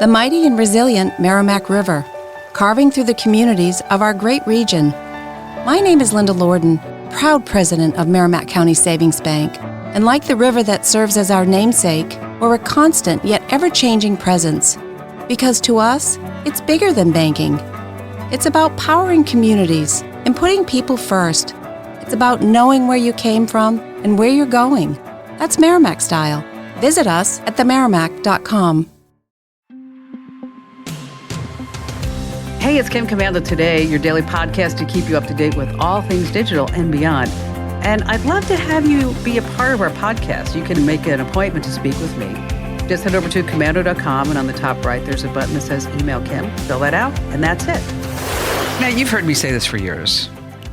the mighty and resilient Merrimack River, carving through the communities of our great region. My name is Linda Lorden, proud president of Merrimack County Savings Bank, and like the river that serves as our namesake, we're a constant yet ever-changing presence. Because to us, it's bigger than banking. It's about powering communities and putting people first. It's about knowing where you came from and where you're going. That's Merrimack style. Visit us at themerrimack.com. Hey, it's Kim Commando Today, your daily podcast to keep you up to date with all things digital and beyond. And I'd love to have you be a part of our podcast. You can make an appointment to speak with me. Just head over to commando.com, and on the top right, there's a button that says Email Kim. Fill that out, and that's it. Now, you've heard me say this for years.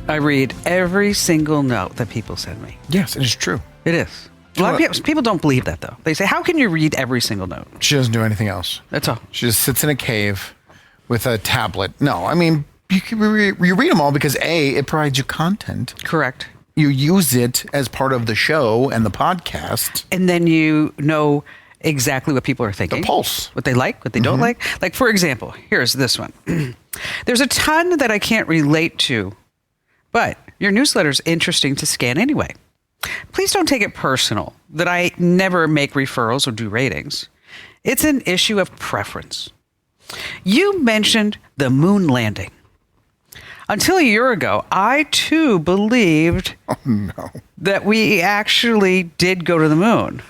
I read every single note that people send me. Yes, it is true. It is. A lot of people don't believe that, though. They say, how can you read every single note? She doesn't do anything else. That's all. She just sits in a cave with a tablet. No, I mean, you read them all because A, it provides you content. Correct. You use it as part of the show and the podcast. And then you know exactly what people are thinking. The pulse. What they like, what they don't like. Like, for example, here's this one. There's a ton that I can't relate to, but your newsletter's interesting to scan anyway. Please don't take it personal that I never make referrals or do ratings. It's an issue of preference. You mentioned the moon landing. Until a year ago, I too believed that we actually did go to the moon.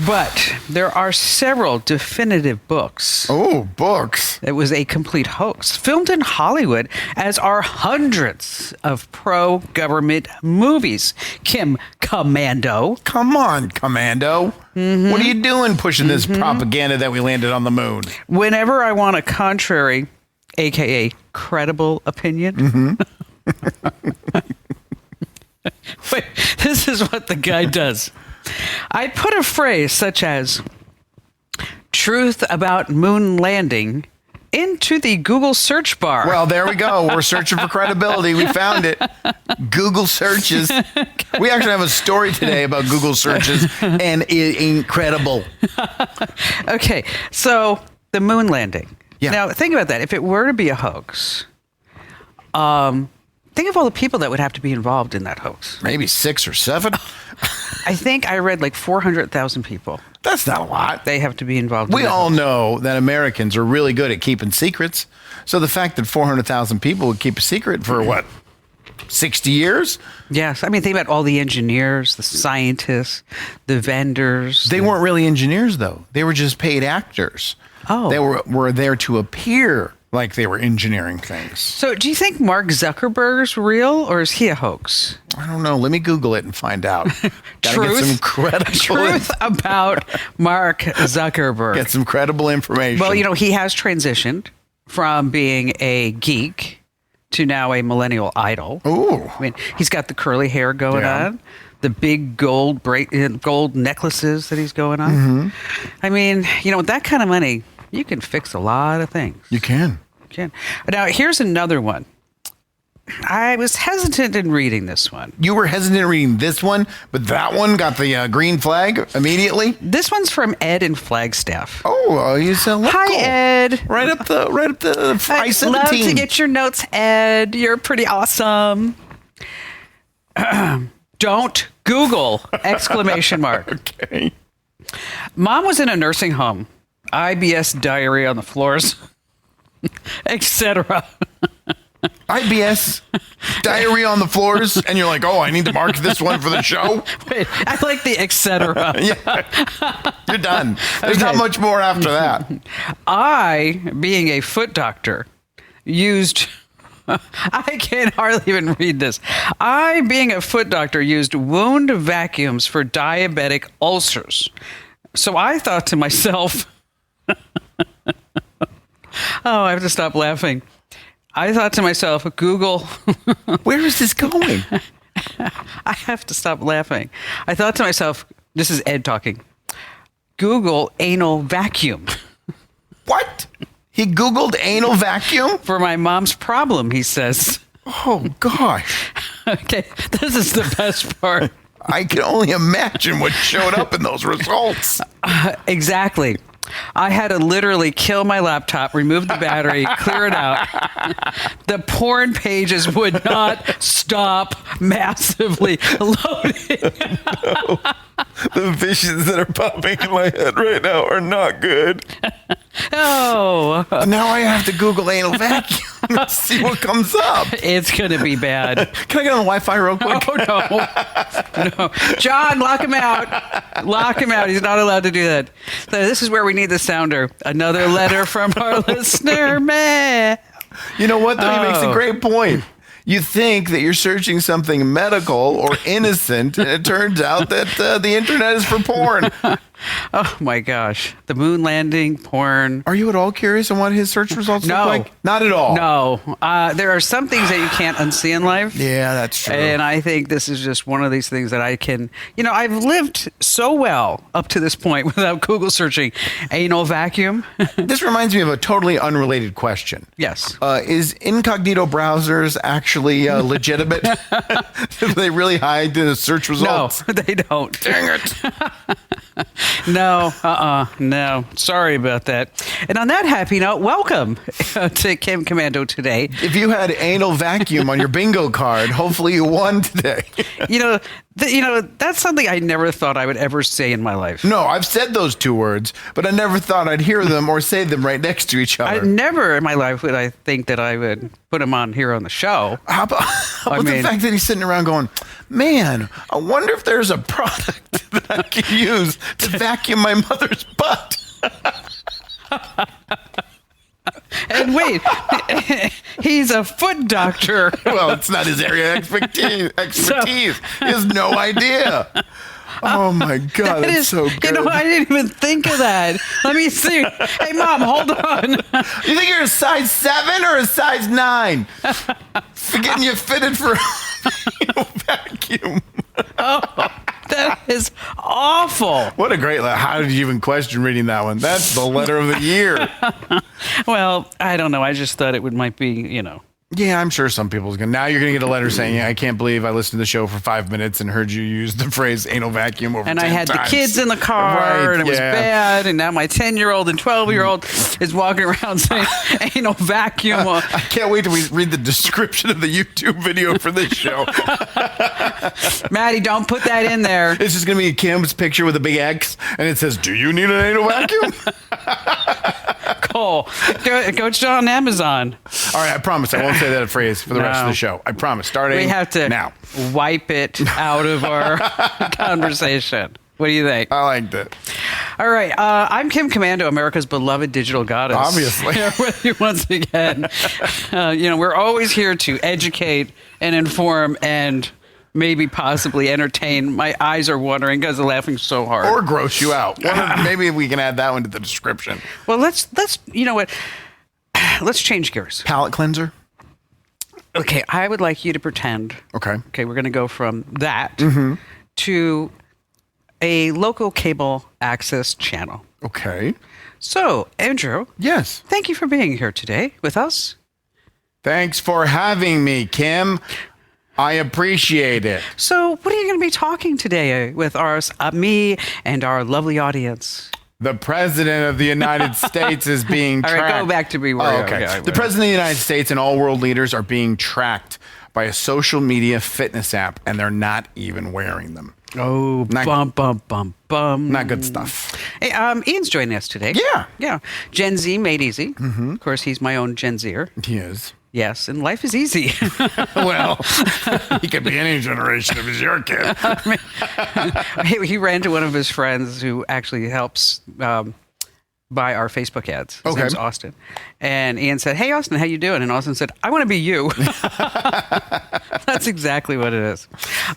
But there are several definitive books. Oh, books. It was a complete hoax, filmed in Hollywood, as are hundreds of pro-government movies. Kim Commando. Come on, Commando. Mm-hmm. What are you doing pushing this propaganda that we landed on the moon? Whenever I want a contrary, a.k.a. credible opinion. Wait, this is what the guy does. I put a phrase such as truth about moon landing into the Google search bar. Well, there we go. We're searching for credibility. We found it. Google searches. We actually have a story today about Google searches, and it ain't credible. Okay, so the moon landing. Yeah. Now, think about that. If it were to be a hoax, think of all the people that would have to be involved in that hoax. Maybe 6 or 7. I think I read like 400,000 people. That's not a lot. They have to be involved. We all know that Americans are really good at keeping secrets. So the fact that 400,000 people would keep a secret for what, 60 years? Yes. I mean, think about all the engineers, the scientists, the vendors. They weren't really engineers, though. They were just paid actors. Oh. They were there to appear like they were engineering things. So do you think Mark Zuckerberg's real, or is he a hoax? I don't know. Let me Google it and find out. Gotta get some credible Truth about Mark Zuckerberg. Get some credible information. Well, you know, he has transitioned from being a geek to now a millennial idol. Ooh. I mean, he's got the curly hair going on, the big gold necklaces that he's going on. Mm-hmm. I mean, you know, with that kind of money, you can fix a lot of things. You can. You can. Now, here's another one. I was hesitant in reading this one. You were hesitant in reading this one, but that one got the green flag immediately? This one's from Ed in Flagstaff. Oh, he's a local. Hi, Ed. Right up the I'd love to get your notes, Ed. You're pretty awesome. Don't Google! ! Okay. Mom was in a nursing home. IBS diarrhea on the floors, etc. IBS diarrhea on the floors, and you're like, oh, I need to mark this one for the show. Wait, I like the etc. Yeah, you're done. There's not much more after that. I, being a foot doctor, used. I can hardly even read this. I, being a foot doctor, used wound vacuums for diabetic ulcers. So I thought to myself, oh, I have to stop laughing. I thought to myself, Google. Where is this going? I have to stop laughing. I thought to myself, this is Ed talking, Google anal vacuum. What? He Googled anal vacuum? For my mom's problem, he says. Oh, gosh. Okay, this is the best part. I can only imagine what showed up in those results. Exactly. I had to literally kill my laptop, remove the battery, clear it out. The porn pages would not stop massively loading. No. The visions that are popping in my head right now are not good. Oh. Now I have to Google anal vacuum and see what comes up. It's going to be bad. Can I get on the Wi-Fi real quick? Oh, no. John, lock him out. Lock him out. He's not allowed to do that. So this is where we need the sounder. Another letter from our listener. Meh. You know what, though? He makes a great point. You think that you're searching something medical or innocent, and it turns out that the internet is for porn. Oh, my gosh. The moon landing, porn. Are you at all curious on what his search results look like? Not at all. No. There are some things that you can't unsee in life. Yeah, that's true. And I think this is just one of these things that I can, I've lived so well up to this point without Google searching anal vacuum. This reminds me of a totally unrelated question. Yes. Is incognito browsers actually legitimate? Do they really hide the search results? No, they don't. Dang it. No. Sorry about that. And on that happy note, welcome to Kim Commando today. If you had anal vacuum on your bingo card, hopefully you won today. That's something I never thought I would ever say in my life. No, I've said those two words, but I never thought I'd hear them or say them right next to each other. I never in my life would I think that I would put them on here on the show. How about the fact that he's sitting around going, man, I wonder if there's a product that I can use to vacuum my mother's butt. And wait, he's a foot doctor. Well, it's not his area of expertise. He has no idea. Oh my God, that's so good. I didn't even think of that. Let me see. Hey, Mom, hold on. You think you're a size 7 or a size 9? For getting you fitted for a vacuum. Oh, that is awful. What a great letter. How did you even question reading that one? That's the letter of the year. Well, I don't know. I just thought it might be, Yeah, I'm sure some people's going to. Now you're going to get a letter saying, I can't believe I listened to the show for 5 minutes and heard you use the phrase anal vacuum over 10 times. And I had the kids in the car, and it was bad, and now my 10-year-old and 12-year-old is walking around saying anal vacuum. I can't wait till we read the description of the YouTube video for this show. Maddie, don't put that in there. It's just going to be Kim's picture with a big X, and it says, do you need an anal vacuum? Cole, go on Amazon. All right, I promise I won't say that phrase for the rest of the show. I promise. Starting now. We have to now wipe it out of our conversation. What do you think? I liked it. All right. I'm Kim Commando, America's beloved digital goddess. Obviously. Here with you once again. We're always here to educate and inform and maybe possibly entertain. My eyes are watering because I'm laughing so hard. Or gross you out. Maybe we can add that one to the description. Well, let's you know what? Let's change gears. Palate cleanser? Okay, I would like you to pretend. Okay, we're going to go from that to a local cable access channel. Okay. So, Andrew. Yes. Thank you for being here today with us. Thanks for having me, Kim. I appreciate it. So, what are you going to be talking today with me and our lovely audience? The President of the United States is being tracked. All right, go back to me. Okay. The President of the United States and all world leaders are being tracked by a social media fitness app, and they're not even wearing them. Oh, bum. Not good stuff. Hey, Ian's joining us today. Yeah. Gen Z made easy. Of course, he's my own Gen Zer. He is. Yes, and life is easy. Well, he could be any generation if he's your kid. He ran to one of his friends who actually helps buy our Facebook ads. His name's Austin. And Ian said, hey, Austin, how you doing? And Austin said, I want to be you. That's exactly what it is.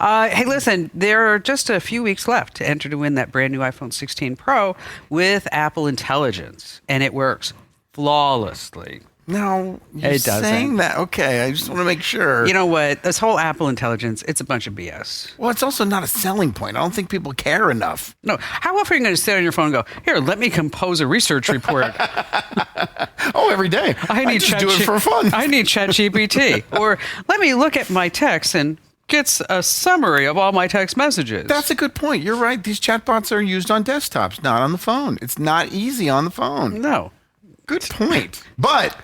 Hey, listen, there are just a few weeks left to enter to win that brand new iPhone 16 Pro with Apple Intelligence. And it works flawlessly. No, you're it doesn't. Saying that. Okay, I just want to make sure. You know what? This whole Apple Intelligence, it's a bunch of BS. Well, it's also not a selling point. I don't think people care enough. No. How often are you going to sit on your phone and go, here, let me compose a research report? Every day. I just do it for fun. I need ChatGPT. Or let me look at my text and gets a summary of all my text messages. That's a good point. You're right. These chatbots are used on desktops, not on the phone. It's not easy on the phone. No. Good point. But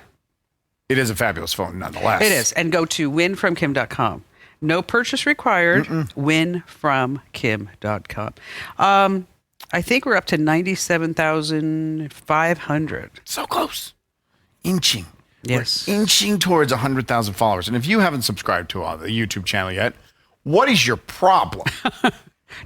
it is a fabulous phone nonetheless. It is. And go to winfromkim.com. No purchase required. Winfromkim.com. I think we're up to 97,500. So close. Inching. Yes. We're inching towards 100,000 followers. And if you haven't subscribed to the YouTube channel yet, what is your problem?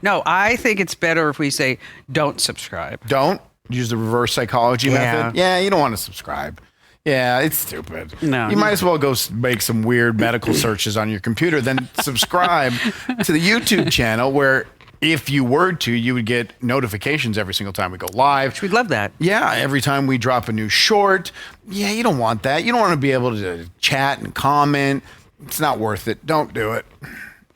No, I think it's better if we say don't subscribe. Don't use the reverse psychology method. Yeah, you don't want to subscribe. Yeah, it's stupid. No. You might as well go make some weird medical searches on your computer, then subscribe to the YouTube channel where if you were to, you would get notifications every single time we go live. We'd love that. Yeah, every time we drop a new short. Yeah, you don't want that. You don't want to be able to chat and comment. It's not worth it. Don't do it.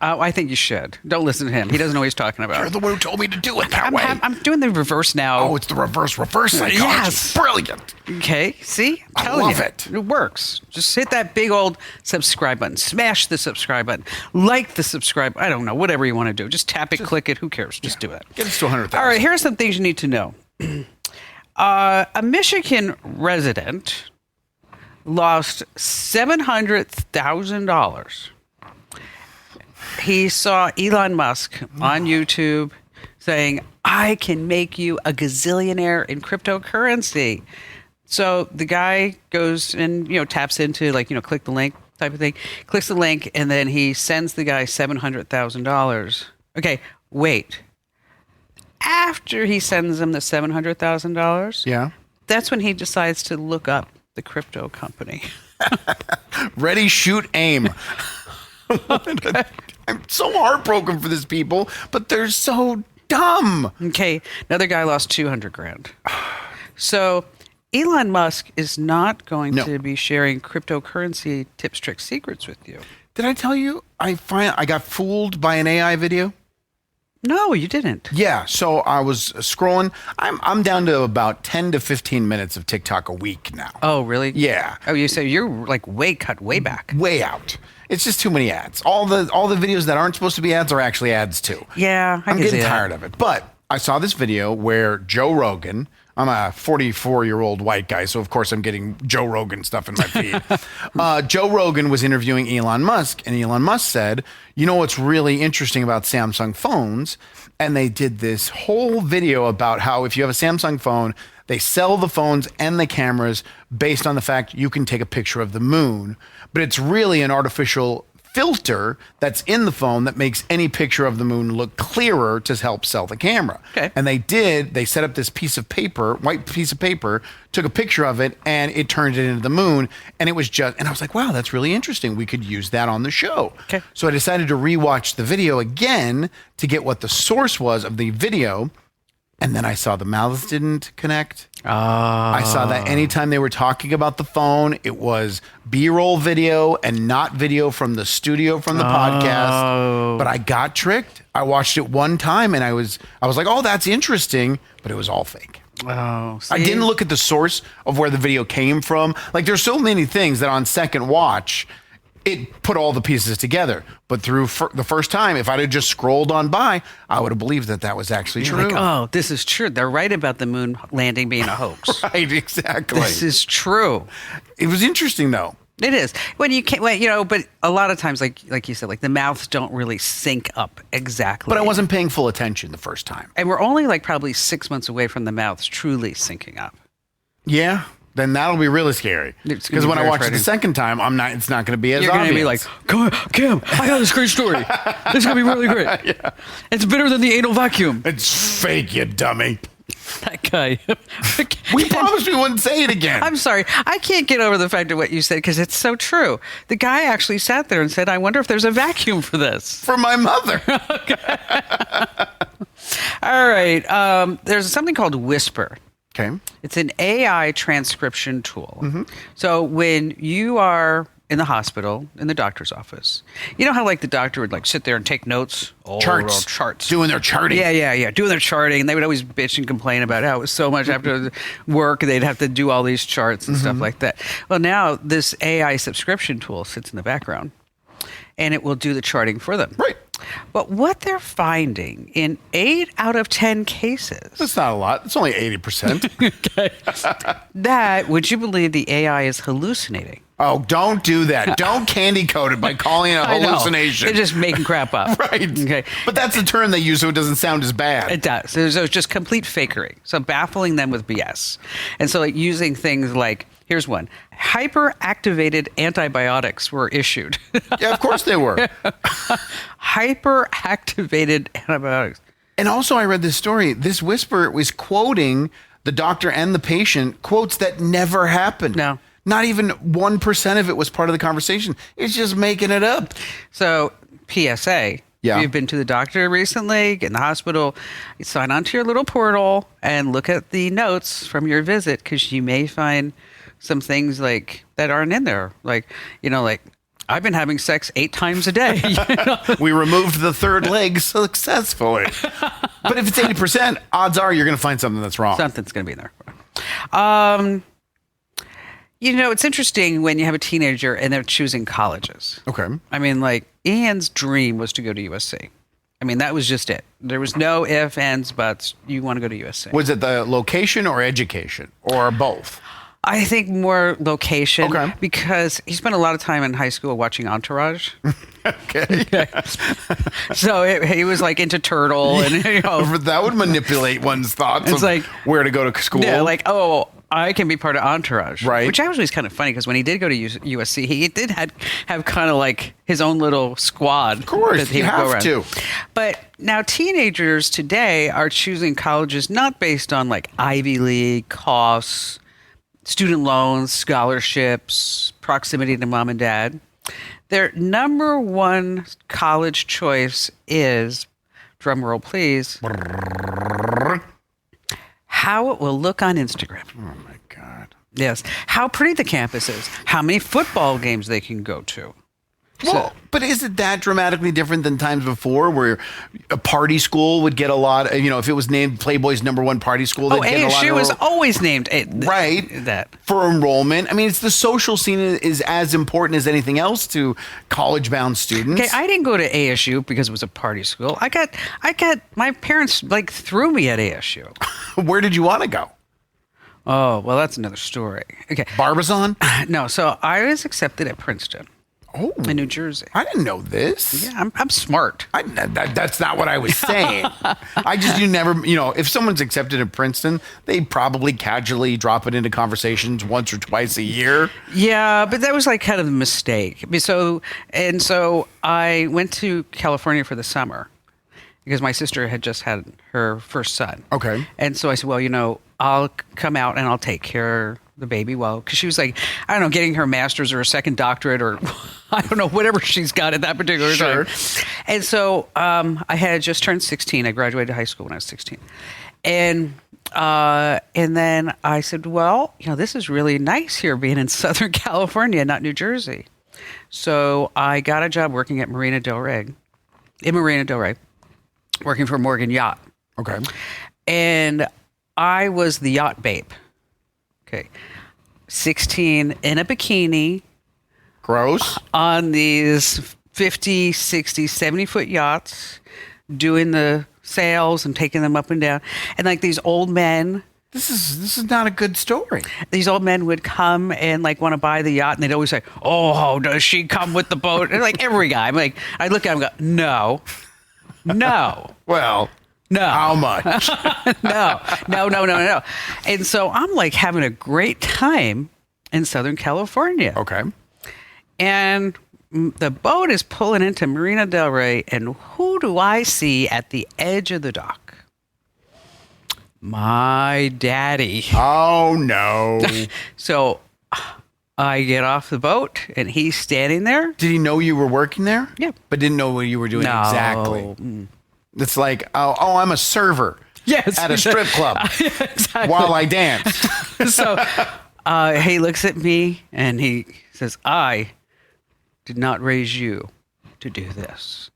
I think you should. Don't listen to him. He doesn't know what he's talking about. You're the one who told me to do it that way. I'm doing the reverse now. Oh, it's the reverse psychology. Yes. Brilliant. Okay, see? I love it. It works. Just hit that big old subscribe button. Smash the subscribe button. Like the subscribe. I don't know. Whatever you want to do. Just tap it, click it. Who cares? Just do it. Get us to 100,000. All right, here are some things you need to know. A Michigan resident lost $700,000. He saw Elon Musk on YouTube saying, I can make you a gazillionaire in cryptocurrency. So the guy goes and, taps into click the link type of thing, clicks the link, and then he sends the guy $700,000. Okay, wait. After he sends him the $700,000, yeah, that's when he decides to look up the crypto company. Ready, shoot, aim. I'm so heartbroken for these people, but they're so dumb. Okay, another guy lost $200,000. So Elon Musk is not going to be sharing cryptocurrency tips, tricks, secrets with you. Did I tell you I got fooled by an AI video? No, you didn't. Yeah, so I was scrolling. I'm down to about 10 to 15 minutes of TikTok a week now. Oh, really? Yeah. Oh, you say you're like way back. Way out. It's just too many ads. All the videos that aren't supposed to be ads are actually ads too. Yeah, I'm getting tired of it. But I saw this video where Joe Rogan, I'm a 44-year-old white guy, so of course I'm getting Joe Rogan stuff in my feed. Joe Rogan was interviewing Elon Musk, and Elon Musk said, you know what's really interesting about Samsung phones? And they did this whole video about how if you have a Samsung phone, they sell the phones and the cameras based on the fact you can take a picture of the moon, but it's really an artificial filter that's in the phone that makes any picture of the moon look clearer to help sell the camera. Okay. And they set up this piece of paper, white piece of paper, took a picture of it, and it turned it into the moon. And it was and I was like, wow, that's really interesting. We could use that on the show. Okay. So I decided to rewatch the video again to get what the source was of the video. And then I saw the mouths didn't connect. I saw that anytime they were talking about the phone, it was B-roll video and not video from the studio from the podcast. But I got tricked. I watched it one time and I was like, oh, that's interesting. But it was all fake. Oh, see? I didn't look at the source of where the video came from. Like there's so many things that on second watch, it put all the pieces together. But through the first time, if I'd have just scrolled on by, I would have believed that was actually true. Like, oh, this is true. They're right about the moon landing being a hoax. Right, exactly. This is true. It was interesting, though. It is. When you can't, but a lot of times, like you said, like the mouths don't really sync up exactly. But I wasn't paying full attention the first time. And we're only probably 6 months away from the mouths truly syncing up. Yeah. Then that'll be really scary. Because when I watch it the second time, it's not going to be as obvious. You're going to be like, come on, Kim, I got this great story. This is going to be really great. Yeah. It's better than the anal vacuum. It's fake, you dummy. That guy. We promised we wouldn't say it again. I'm sorry. I can't get over the fact of what you said because it's so true. The guy actually sat there and said, I wonder if there's a vacuum for this. For my mother. All right. There's something called Whisper. Okay. It's an AI transcription tool. Mm-hmm. So when you are in the hospital, in the doctor's office, you know how the doctor would sit there and take notes? Charts. Doing their charting. Yeah. Doing their charting. And they would always bitch and complain about how it was so much after work. They'd have to do all these charts and stuff like that. Well, now this AI subscription tool sits in the background. and it will do the charting for them. Right. But what they're finding in 8 out of 10 cases, That's not a lot. It's only 80%. that, would you believe the AI is hallucinating? Oh, don't do that. Don't candy coat it by calling it a I know. hallucination. They're just making crap up. Right. Okay. But that's the term they use so it doesn't sound as bad. It does. There's just complete fakery. So baffling them with BS. And so like using things like, here's one, hyperactivated antibiotics were issued. Yeah, of course they were. Hyperactivated antibiotics. And also I read this story. This whisper was quoting the doctor and the patient quotes that never happened. No. Not even 1% of it was part of the conversation. It's just making it up. So PSA. Yeah. If you've been to the doctor recently, get in the hospital, you sign onto your little portal and look at the notes from your visit, because you may find some things like that aren't in there. Like, like I've been having sex 8 times a day. We removed the third leg successfully. But if it's 80%, odds are you're going to find something that's wrong. Something's going to be in there. It's interesting when you have a teenager and they're choosing colleges. Okay. I mean, like Ian's dream was to go to USC. I mean, that was just it. There was no ifs, ands, buts. You want to go to USC. Was it the location or education or both? I think more location. Okay. Because he spent a lot of time in high school watching Entourage. Okay. So he was like into Turtle and, That would manipulate one's thoughts It's of like- where to go to school. yeah, like, oh, I can be part of Entourage. Right. Which actually is kind of funny because when he did go to USC, he did have kind of like his own little squad. Of course, you have to. But now teenagers today are choosing colleges not based on like Ivy League, costs, student loans, scholarships, proximity to mom and dad. Their number one college choice is, drum roll please, how it will look on Instagram. Oh my God. Yes. How pretty the campus is. How many football games they can go to. Well, but is it that dramatically different than times before where a party school would get a lot, if it was named Playboy's #1 party school, they'd get a lot ASU of was always named right that. For enrollment. I mean, it's the social scene is as important as anything else to college-bound students. Okay, I didn't go to ASU because it was a party school. I got my parents like threw me at ASU. Where did you want to go? Oh, well, that's another story. Okay. Barbizon? No, so I was accepted at Princeton. Oh, In New Jersey. I didn't know this. Yeah, I'm smart. That's not what I was saying. You never, if someone's accepted at Princeton, they probably casually drop it into conversations once or twice a year. Yeah, but that was like kind of a mistake. So I went to California for the summer because my sister had just had her first son. Okay. And so I said, well, I'll come out and I'll take care of the baby. Well, because she was like, I don't know, getting her master's or a second doctorate or I don't know, whatever she's got at that particular time. And so I had just turned 16. I graduated high school when I was 16. And then I said, well, this is really nice here being in Southern California, not New Jersey. So I got a job working at Marina Del Rey, working for Morgan Yacht. Okay. And I was the yacht babe. Okay. 16 in a bikini. Gross. On these 50, 60, 70-foot yachts, doing the sails and taking them up and down. And like these old men. This is not a good story. These old men would come and like want to buy the yacht, and they'd always say, "Oh, does she come with the boat?" And like every guy, I look at him and go, "No, no." Well, no. How much? No. And so I'm like having a great time in Southern California. Okay. And the boat is pulling into Marina Del Rey, and who do I see at the edge of the dock? My daddy. Oh, no. So I get off the boat, and he's standing there. Did he know you were working there? Yeah. But didn't know what you were doing exactly. It's like, oh, I'm a server. Yes. At a strip club. Exactly. While I dance. So he looks at me, and he says, I did not raise you to do this.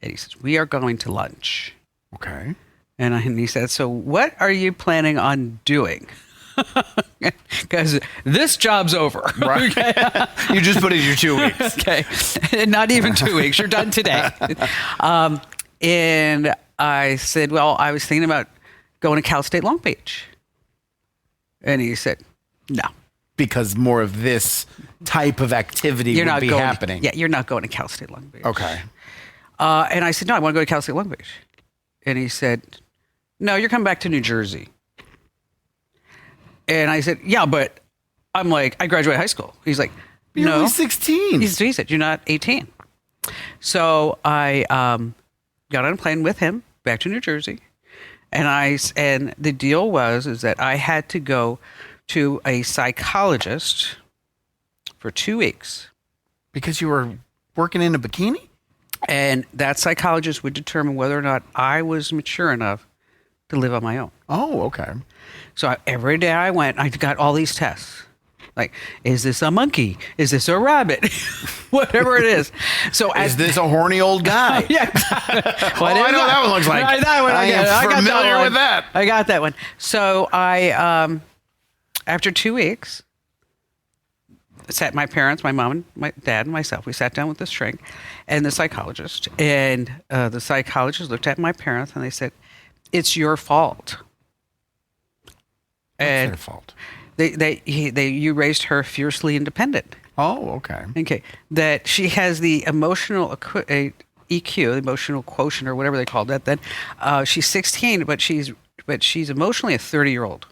And he says, we are going to lunch. Okay. And he said, so what are you planning on doing? Because this job's over. Right. You just put in your 2 weeks. Okay. Not even 2 weeks. You're done today. And I said, well, I was thinking about going to Cal State Long Beach. And he said, no. Because more of this type of activity would be happening. Yeah, you're not going to Cal State Long Beach. Okay. And I said, no, I want to go to Cal State Long Beach. And he said, no, you're coming back to New Jersey. And I said, yeah, but I'm like, I graduated high school. He's like, You're no. only 16. He said, you're not 18. So I got on a plane with him back to New Jersey. And the deal is that I had to go to a psychologist for 2 weeks. Because you were working in a bikini? And that psychologist would determine whether or not I was mature enough to live on my own. Oh, okay. So every day I went, I got all these tests. Like, is this a monkey? Is this a rabbit? Whatever it is. So is this a horny old guy? Yeah. Well, I know what that one looks like. I am familiar with that. I got that one. So I, after 2 weeks, sat my parents, my mom and my dad and myself, we sat down with this shrink and the psychologist. And the psychologist looked at my parents and they said, it's your fault. What's their fault? You raised her fiercely independent. Oh, okay. Okay. That she has the emotional EQ, the emotional quotient or whatever they called that then. She's 16, but she's emotionally a 30-year-old.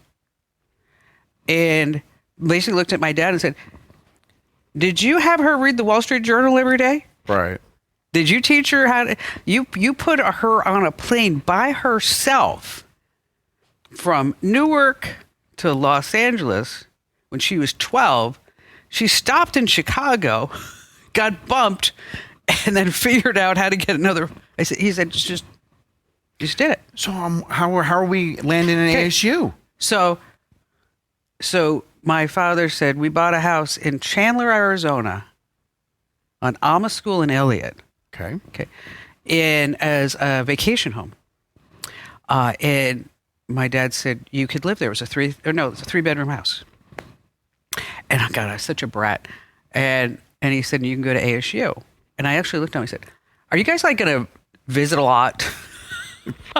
And basically looked at my dad and said, did you have her read the Wall Street Journal every day? Right. Did you teach her how to, you put her on a plane by herself from Newark to Los Angeles when she was 12. She stopped in Chicago, got bumped, and then figured out how to get another. He said, just did it. So how are we landing in ASU? So my father said, we bought a house in Chandler, Arizona, on Alma School in Elliott. Okay. As a vacation home. And my dad said, you could live there. It was a 3-bedroom house. And I got such a brat. And he said, you can go to ASU. And I actually looked at him and said, are you guys like going to visit a lot?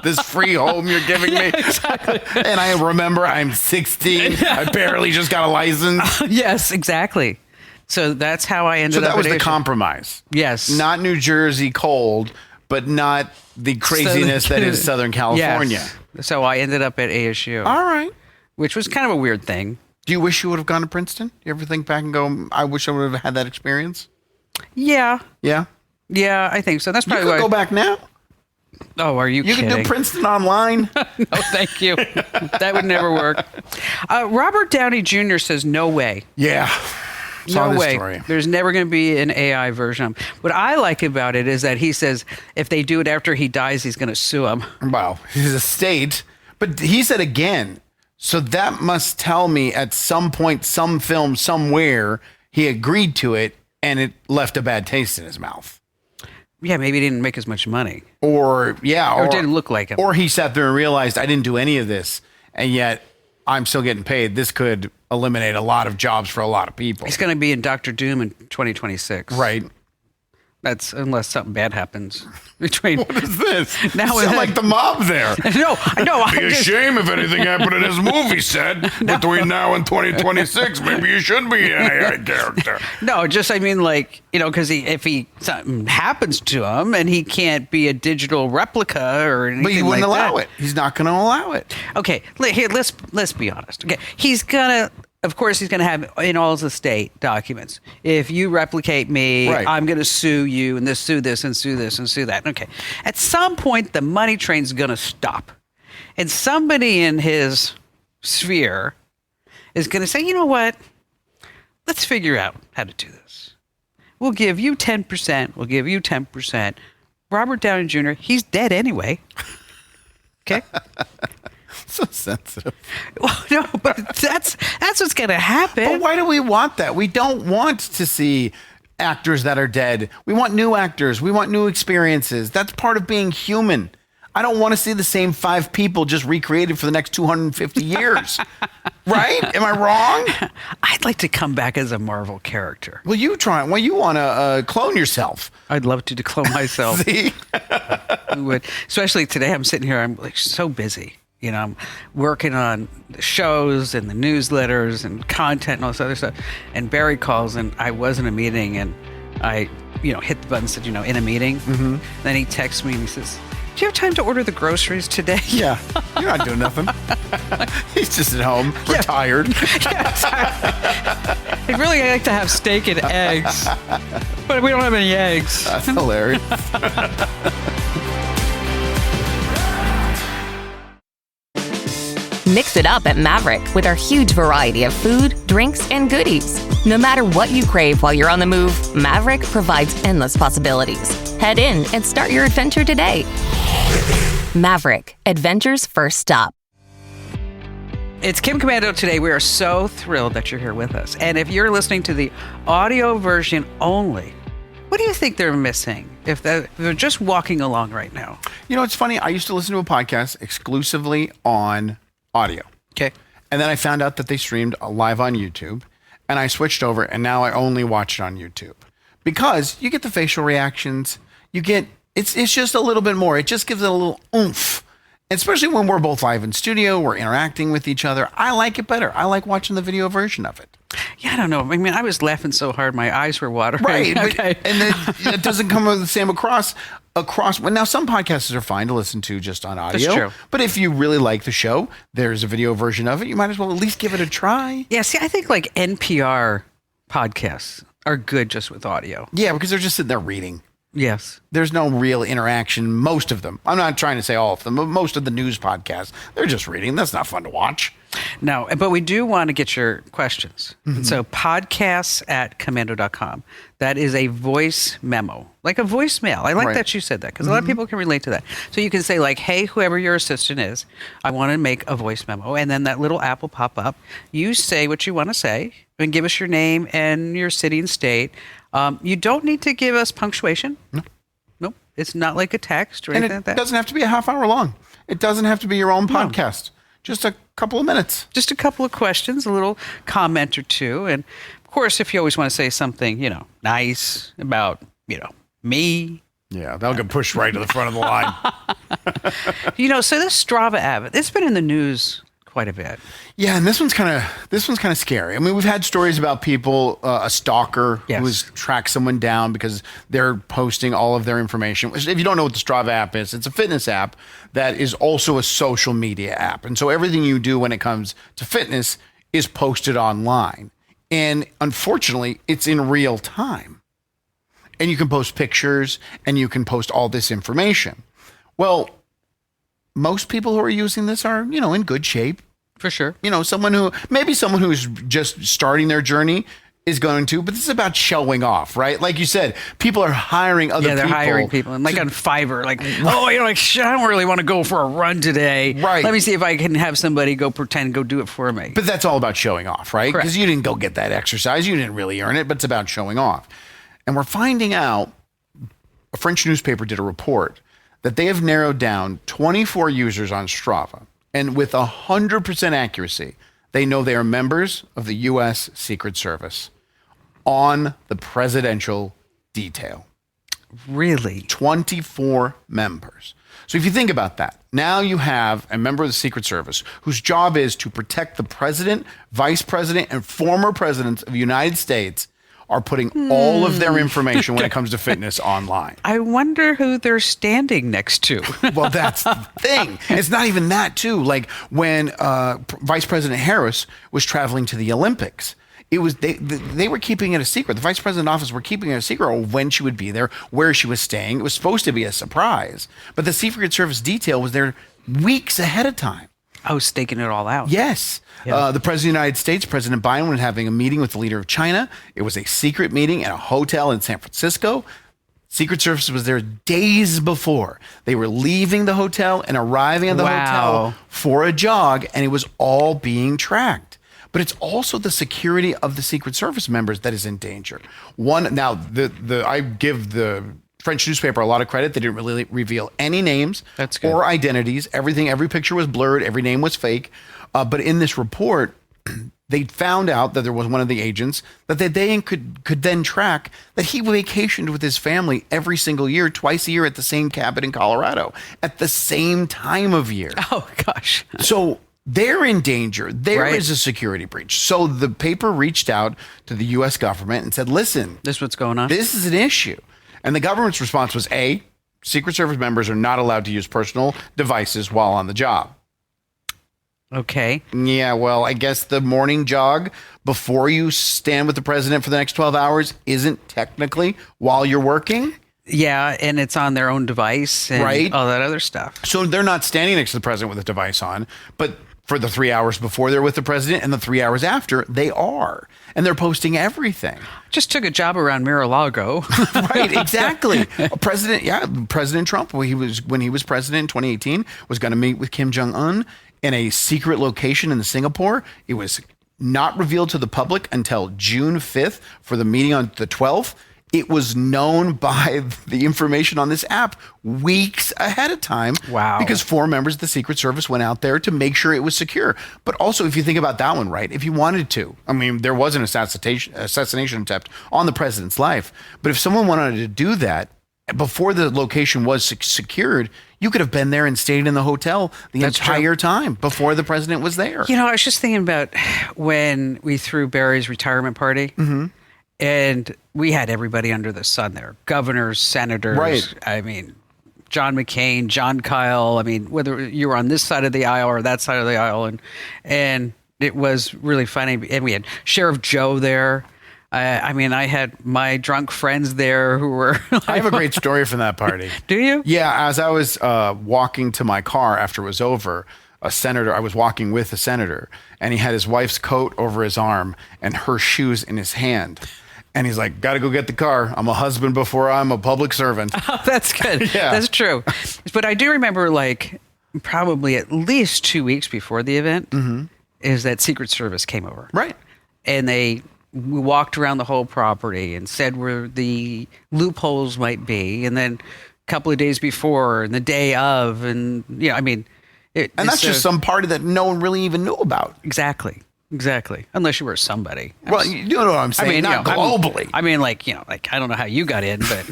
This free home you're giving me? Exactly. And I remember I'm 16. I barely just got a license. Yes, exactly. So that's how I ended up. So that was at the ASU. Compromise. Yes. Not New Jersey cold, but not the craziness that is Southern California. Yes. So I ended up at ASU. All right. Which was kind of a weird thing. Do you wish you would have gone to Princeton? You ever think back and go, I wish I would have had that experience? Yeah. Yeah? Yeah, I think so. That's You probably could why. go back now. Oh, are you kidding? You can do Princeton online. No, thank you. That would never work. Robert Downey Jr. says, no way. Yeah. Saw No this way. story. There's never going to be an AI version. What I like about it is that he says if they do it after he dies, he's going to sue him. Wow. His estate. But he said again, so that must tell me at some point, some film somewhere, he agreed to it and it left a bad taste in his mouth. Yeah, maybe he didn't make as much money. Or it didn't look like him. Or he sat there and realized I didn't do any of this, and yet I'm still getting paid. This could eliminate a lot of jobs for a lot of people. He's going to be in Dr. Doom in 2026. Right. That's unless something bad happens between. What is this? Now You sound like the mob there. No. Be a shame if anything happened in his movie set between now and 2026. Maybe you should be an AI character. No, just I mean, like, because if something happens to him and he can't be a digital replica or anything, But he wouldn't like allow that. it. He's not going to allow it. Okay, here let's be honest. Okay, he's gonna. Of course, he's going to have in all his estate documents. If you replicate me, Right. I'm going to sue you and sue this and sue this and sue that. Okay. At some point, the money train's going to stop. And somebody in his sphere is going to say, you know what? Let's figure out how to do this. We'll give you 10%. We'll give you 10%. Robert Downey Jr., he's dead anyway. Okay? So sensitive. Well, no, but that's what's going to happen. But why do we want that? We don't want to see actors that are dead. We want new actors. We want new experiences. That's part of being human. I don't want to see the same 5 people just recreated for the next 250 years. Right? Am I wrong? I'd like to come back as a Marvel character. Well, you want to clone yourself. I'd love to clone myself. See? I would. Especially today, I'm sitting here, I'm like so busy. You know, I'm working on the shows and the newsletters and content and all this other stuff. And Barry calls, and I was in a meeting, and I, hit the button and said, in a meeting. Mm-hmm. Then he texts me and he says, do you have time to order the groceries today? Yeah. You're not doing nothing. He's just at home, retired. I'd really like to have steak and eggs, but we don't have any eggs. That's hilarious. Mix it up at Maverick with our huge variety of food, drinks, and goodies. No matter what you crave while you're on the move, Maverick provides endless possibilities. Head in and start your adventure today. Maverick, adventure's first stop. It's Kim Commando today. We are so thrilled that you're here with us. And if you're listening to the audio version only, what do you think they're missing if they're just walking along right now? It's funny. I used to listen to a podcast exclusively on audio. Okay. And then I found out that they streamed live on YouTube, and I switched over, and now I only watch it on YouTube because you get the facial reactions. You get, it's just a little bit more. It just gives it a little oomph. Especially when we're both live in studio, we're interacting with each other. I like it better. I like watching the video version of it. Yeah, I don't know. I mean, I was laughing so hard, my eyes were watering. Right. Okay. And then it doesn't come the same across. Well, now some podcasts are fine to listen to just on audio. That's true. But if you really like the show, there's a video version of it. You might as well at least give it a try. Yeah, see, I think like NPR podcasts are good just with audio. Yeah, because they're just sitting there reading. Yes. There's no real interaction. Most of them. I'm not trying to say all of them, but most of the news podcasts, they're just reading. That's not fun to watch. No, but we do want to get your questions. Mm-hmm. So podcasts@commando.com. That is a voice memo, like a voicemail. I like that you said that because a lot of people can relate to that. So you can say like, hey, whoever your assistant is, I want to make a voice memo. And then that little app will pop up. You say what you want to say and give us your name and your city and state. You don't need to give us punctuation. No, it's not like a text or anything like that. It doesn't have to be a half hour long. It doesn't have to be your own podcast. Just a couple of minutes. Just a couple of questions, a little comment or two. And of course, if you always want to say something, nice about, me. Yeah, that'll get pushed right to the front of the line. So this Strava app, it's been in the news quite a bit. Yeah, and this one's kind of scary. I mean, we've had stories about people, a stalker who has tracked someone down because they're posting all of their information. If you don't know what the Strava app is, it's a fitness app that is also a social media app. And so everything you do when it comes to fitness is posted online. And unfortunately, it's in real time. And you can post pictures and you can post all this information. Well, most people who are using this are, in good shape. For sure. Someone who's just starting their journey is going to, but this is about showing off, right? Like you said, people are hiring other people. Yeah, they're hiring people. And like on Fiverr, I don't really want to go for a run today. Right. Let me see if I can have somebody go do it for me. But that's all about showing off, right? Because you didn't go get that exercise. You didn't really earn it, but it's about showing off. And we're finding out, a French newspaper did a report that they have narrowed down 24 users on Strava. And with 100% accuracy, they know they are members of the U.S. Secret Service on the presidential detail. Really? 24 members. So if you think about that, now you have a member of the Secret Service whose job is to protect the president, vice president, and former presidents of the United States are putting all of their information when it comes to fitness online. I wonder who they're standing next to. Well, that's the thing. It's not even that, too. Like when Vice President Harris was traveling to the Olympics, it was they were keeping it a secret. The vice president office were keeping it a secret of when she would be there, where she was staying. It was supposed to be a surprise. But the Secret Service detail was there weeks ahead of time. I was staking it all out. Yes. Yeah. The President of the United States, President Biden, was having a meeting with the leader of China. It was a secret meeting at a hotel in San Francisco. Secret Service was there days before. They were leaving the hotel and arriving at the hotel for a jog, and it was all being tracked. But it's also the security of the Secret Service members that is in danger. I give the French newspaper a lot of credit. They didn't really reveal any names or identities. Every picture was blurred. Every name was fake. But in this report, they found out that there was one of the agents that they could then track that he vacationed with his family every single year, twice a year at the same cabin in Colorado at the same time of year. Oh, gosh. So they're in danger. There is a security breach. So the paper reached out to the U.S. government and said, listen, this is what's going on. This is an issue. And the government's response was, A, Secret Service members are not allowed to use personal devices while on the job. Okay. Yeah, well, I guess the morning jog before you stand with the president for the next 12 hours isn't technically while you're working. Yeah, and it's on their own device and all that other stuff. So they're not standing next to the president with a device on, but for the 3 hours before they're with the president and the 3 hours after, they are. And they're posting everything. Just took a job around Mar-a-Lago. Right, exactly. President Trump, when he was president in 2018, was going to meet with Kim Jong-un in a secret location in Singapore. It was not revealed to the public until June 5th for the meeting on the 12th. It was known by the information on this app weeks ahead of time. Wow. Because 4 members of the Secret Service went out there to make sure it was secure. But also, if you think about that one, right, if you wanted to, I mean, there was an assassination attempt on the president's life. But if someone wanted to do that before the location was secured, you could have been there and stayed in the hotel the entire time before the president was there. You know, I was just thinking about when we threw Barry's retirement party. Mm-hmm. And we had everybody under the sun there. Governors, senators. Right. I mean, John McCain, John Kyle. I mean, whether you were on this side of the aisle or that side of the aisle. And it was really funny. And we had Sheriff Joe there. I mean, I had my drunk friends there who were... I have a great story from that party. Do you? Yeah. As I was walking to my car after it was over, I was walking with a senator, and he had his wife's coat over his arm and her shoes in his hand. And he's like, got to go get the car. I'm a husband before I'm a public servant. Oh, that's good. Yeah. That's true. But I do remember, like, probably at least 2 weeks before the event, is that Secret Service came over. Right. And we walked around the whole property and said where the loopholes might be. And then a couple of days before and the day of. And, yeah, I mean... And that's just some party that no one really even knew about. Exactly. Unless you were somebody. Well, you know what I'm saying. I mean, not globally. I mean, like, I don't know how you got in, but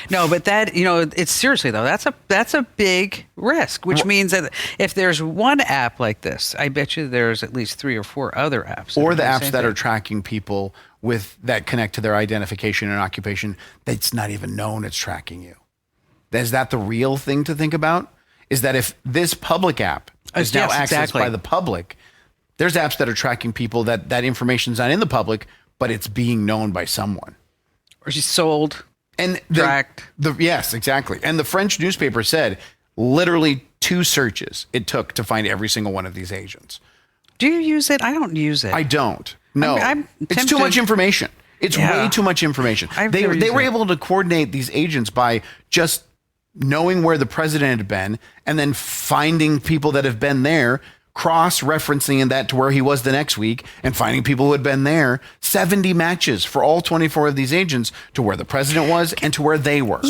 no, but that, it's seriously though, that's a big risk, which means that if there's one app like this, I bet you there's at least 3 or 4 other apps. Or the apps that are tracking people that connect to their identification and occupation that's not even known it's tracking you. Is that the real thing to think about? Is that if this public app is now accessed by the public, there's apps that are tracking people that information's not in the public, but it's being known by someone. Or she's sold, and tracked. Yes, exactly. And the French newspaper said literally 2 searches it took to find every single one of these agents. Do you use it? I don't use it. I don't. No. It's too much information. It's way too much information. They were able to coordinate these agents by just knowing where the president had been and then finding people that have been there, cross-referencing that to where he was the next week and finding people who had been there. 70 matches for all 24 of these agents to where the president was and to where they were.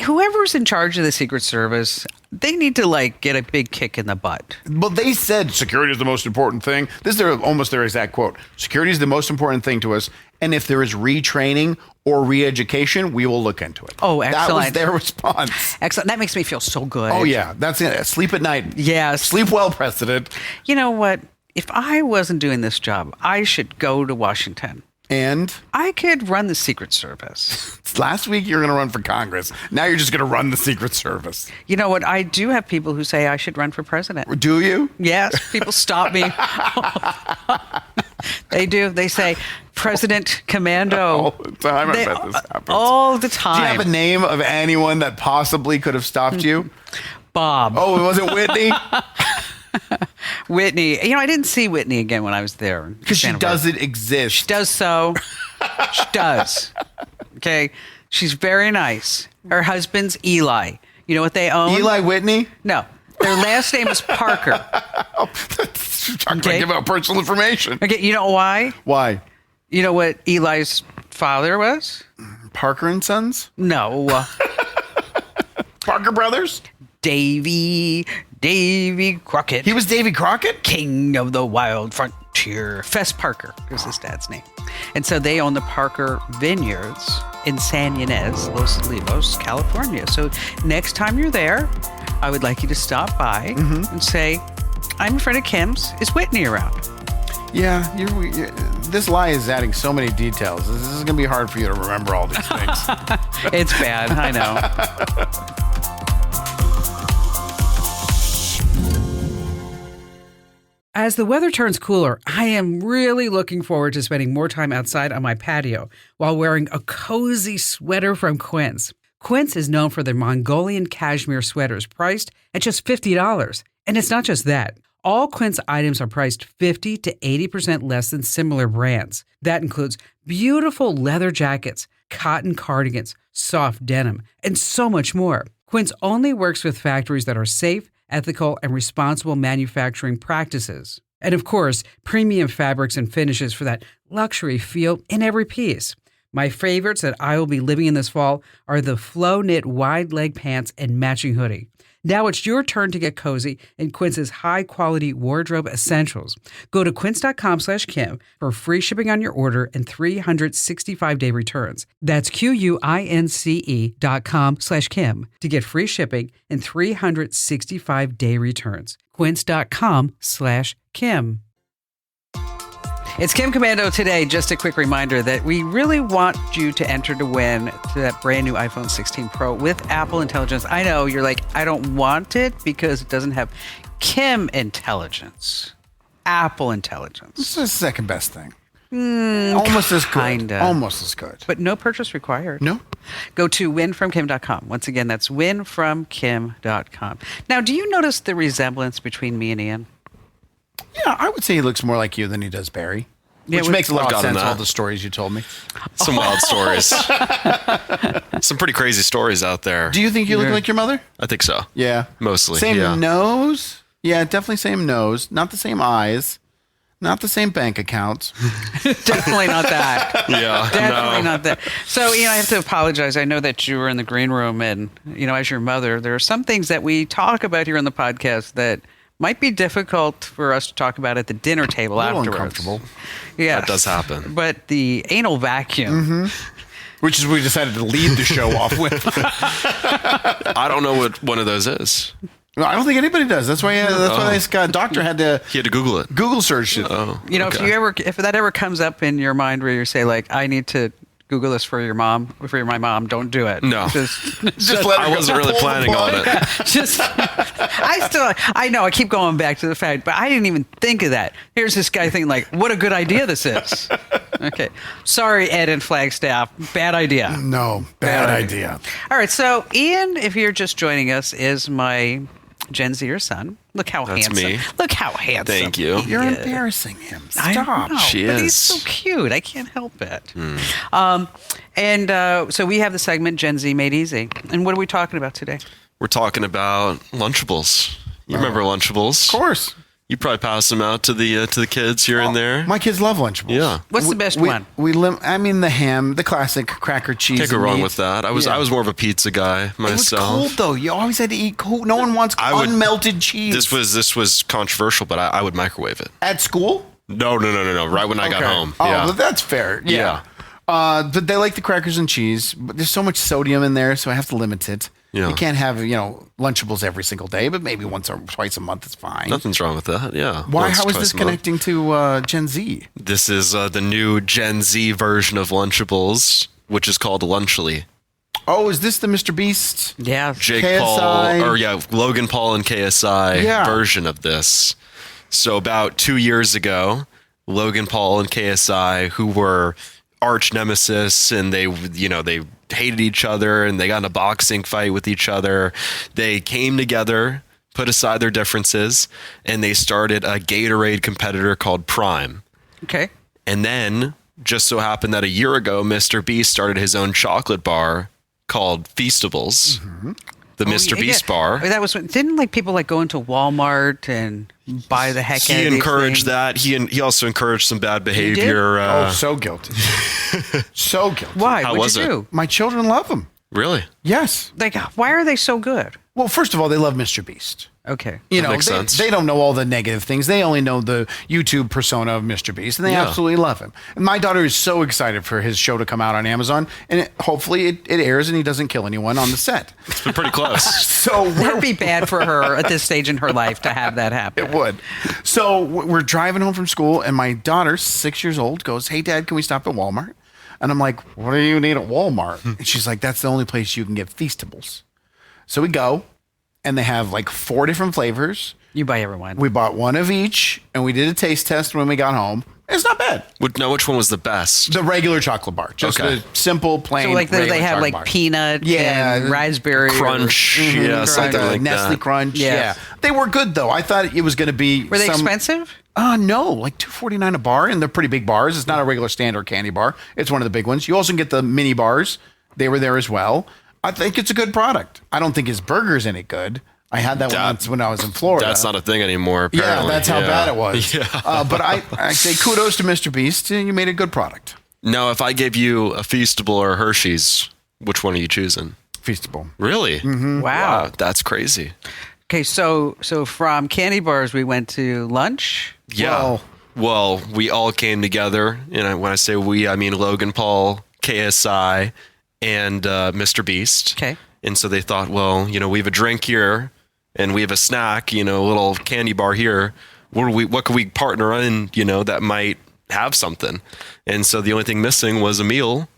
Whoever's in charge of the Secret Service, they need to get a big kick in the butt. Well, they said security is the most important thing. This is almost their exact quote. Security is the most important thing to us. And if there is retraining or re-education, we will look into it. Oh, excellent. That was their response. Excellent. That makes me feel so good. Oh, yeah. That's it. Sleep at night. Yes. Sleep well, President. You know what? If I wasn't doing this job, I should go to Washington. And? I could run the Secret Service. Last week you were going to run for Congress. Now you're just going to run the Secret Service. You know what? I do have people who say I should run for president. Do you? Yes. People stop me. They do. They say, President Commando. All the time. I bet this happens. All the time. Do you have a name of anyone that possibly could have stopped you? Bob. Oh, was it Whitney? Whitney. I didn't see Whitney again when I was there. Because she doesn't exist. She does so. She does. Okay. She's very nice. Her husband's Eli. You know what they own? Eli Whitney? No. Their last name is Parker. I'm going to give out personal information. Okay. You know why? Why? You know what Eli's father was? Parker and Sons? No. Parker Brothers? Davy Crockett. He was Davy Crockett? King of the Wild Frontier. Fess Parker was his dad's name. And so they own the Parker Vineyards in San Ynez, Los Olivos, California. So next time you're there, I would like you to stop by and say, I'm a friend of Kim's. Is Whitney around? Yeah, this lie is adding so many details. This is going to be hard for you to remember all these things. It's bad, I know. As the weather turns cooler, I am really looking forward to spending more time outside on my patio while wearing a cozy sweater from Quince. Quince is known for their Mongolian cashmere sweaters priced at just $50. And it's not just that. All Quince items are priced 50 to 80% less than similar brands. That includes beautiful leather jackets, cotton cardigans, soft denim, and so much more. Quince only works with factories that are safe, ethical, and responsible manufacturing practices. And of course, premium fabrics and finishes for that luxury feel in every piece. My favorites that I will be living in this fall are the flow knit wide leg pants and matching hoodie. Now it's your turn to get cozy in Quince's high-quality wardrobe essentials. Go to quince.com/Kim for free shipping on your order and 365-day returns. That's QUINCE.com/Kim to get free shipping and 365-day returns. Quince.com/Kim. It's Kim Commando today. Just a quick reminder that we really want you to enter to win to that brand new iPhone 16 Pro with Apple Intelligence. I know you're like, I don't want it because it doesn't have Kim Intelligence. Apple Intelligence. This is the second best thing. Almost as good. Kinda. Almost as good. But no purchase required. No. Go to winfromkim.com. Once again, that's winfromkim.com. Now, do you notice the resemblance between me and Ian? Yeah, I would say he looks more like you than he does Barry. Yeah, Which makes a lot of gotten sense, that. all the stories you told me. Some wild stories. Some pretty crazy stories out there. Do you think you look like your mother? I think so. Yeah. Mostly, Same yeah. nose? Yeah, definitely same nose. Not the same eyes. Not the same bank accounts. Definitely not that. Yeah. Definitely no. not that. So, I have to apologize. I know that you were in the green room and, as your mother, there are some things that we talk about here on the podcast that might be difficult for us to talk about at the dinner table afterwards. Uncomfortable. Yeah. That does happen. But the anal vacuum. Which is we decided to lead the show off with. I don't know what one of those is. No, I don't think anybody does. That's why this guy, doctor had to He had to Google it. Google search it. Oh, if that ever comes up in your mind where you say like, I need to Google this for my mom, don't do it. No. Just let her I wasn't really planning on it. I know I keep going back to the fact, but I didn't even think of that. Here's this guy thinking like, what a good idea this is. Okay. Sorry, Ed and Flagstaff. Bad idea. No, bad idea. All right. So Ian, if you're just joining us, is my Gen Zer son. Look how That's handsome. me. Look how handsome. Thank you. You're Yeah. embarrassing him. I Stop. know, She but he's is. so cute. I can't help it. So we have the segment Gen Z Made Easy. And what are we talking about today? We're talking about Lunchables. You remember Lunchables? Of course. You probably pass them out to the kids here and there. My kids love Lunchables. Yeah. What's the best one? The ham, the classic cracker cheese. Can't go and wrong meat. with that. I was more of a pizza guy It was myself. cold though. You always had to eat cold. No one wants unmelted cheese. This was controversial, but I would microwave it. At school? No. Right when I got home. Oh, yeah. well, that's fair. Yeah. But they like the crackers and cheese. But there's so much sodium in there, so I have to limit it. Yeah. You can't have, Lunchables every single day, but maybe once or twice a month is fine. Nothing's wrong with that. Yeah. Why? Once, How is twice this a month. connecting to Gen Z? This is the new Gen Z version of Lunchables, which is called Lunchly. Oh, is this the Mr. Beast? Yeah. Jake KSI. Paul, Logan Paul and KSI Yeah. version of this. So about 2 years ago, Logan Paul and KSI, who were arch nemesis, and they hated each other, and they got in a boxing fight with each other. They came together, put aside their differences, and they started a Gatorade competitor called Prime. Okay. And then, just so happened that a year ago, Mr. Beast started his own chocolate bar called Feastables. the Mr. Beast bar. That was didn't like people like go into Walmart and buy the heck out of these encouraged things? that. He also encouraged some bad behavior. So guilty. So guilty. Why? How What'd was you it? do? My children love them. Really? Yes. Like, why are they so good? Well, first of all, they love Mr. Beast. Okay. You That know, makes sense. they don't know all the negative things. They only know the YouTube persona of Mr. Beast, and they Yeah. absolutely love him. And my daughter is so excited for his show to come out on Amazon, and hopefully it airs and he doesn't kill anyone on the set. It's been pretty close. So That'd be bad for her at this stage in her life to have that happen. it would. So we're driving home from school, and my daughter, 6 years old, goes, "Hey, Dad, can we stop at Walmart?" And I'm like, "What do you need at Walmart?" And she's like, "That's the only place you can get Feastables." So we go, and they have like 4 different flavors. You buy everyone. We bought one of each, and we did a taste test when we got home. It's not bad. Now, which one was the best? The regular chocolate bar, just Okay. the simple, plain. So like they regular have chocolate like bar. peanut and raspberry Crunch, yeah, something like Nestle that. Crunch. Yes. Yeah, they were good though. I thought it was going to be. Were they expensive? No, like $2.49 a bar, and they're pretty big bars. It's not a regular standard candy bar. It's one of the big ones. You also get the mini bars. They were there as well. I think it's a good product. I don't think his burger's any good. I had that once when I was in Florida. That's not a thing anymore, apparently. Yeah, that's how bad it was. Yeah. But I say kudos to Mr. Beast. You made a good product. Now, if I gave you a Feastable or a Hershey's, which one are you choosing? Feastable. Really? Mm-hmm. Wow. That's crazy. Okay, so from candy bars we went to lunch. Yeah. Well, we all came together, and when I say we, I mean Logan Paul, KSI, and Mr. Beast. Okay. And so they thought, well, we have a drink here, and we have a snack, a little candy bar here. What could we partner in, that might have something? And so the only thing missing was a meal,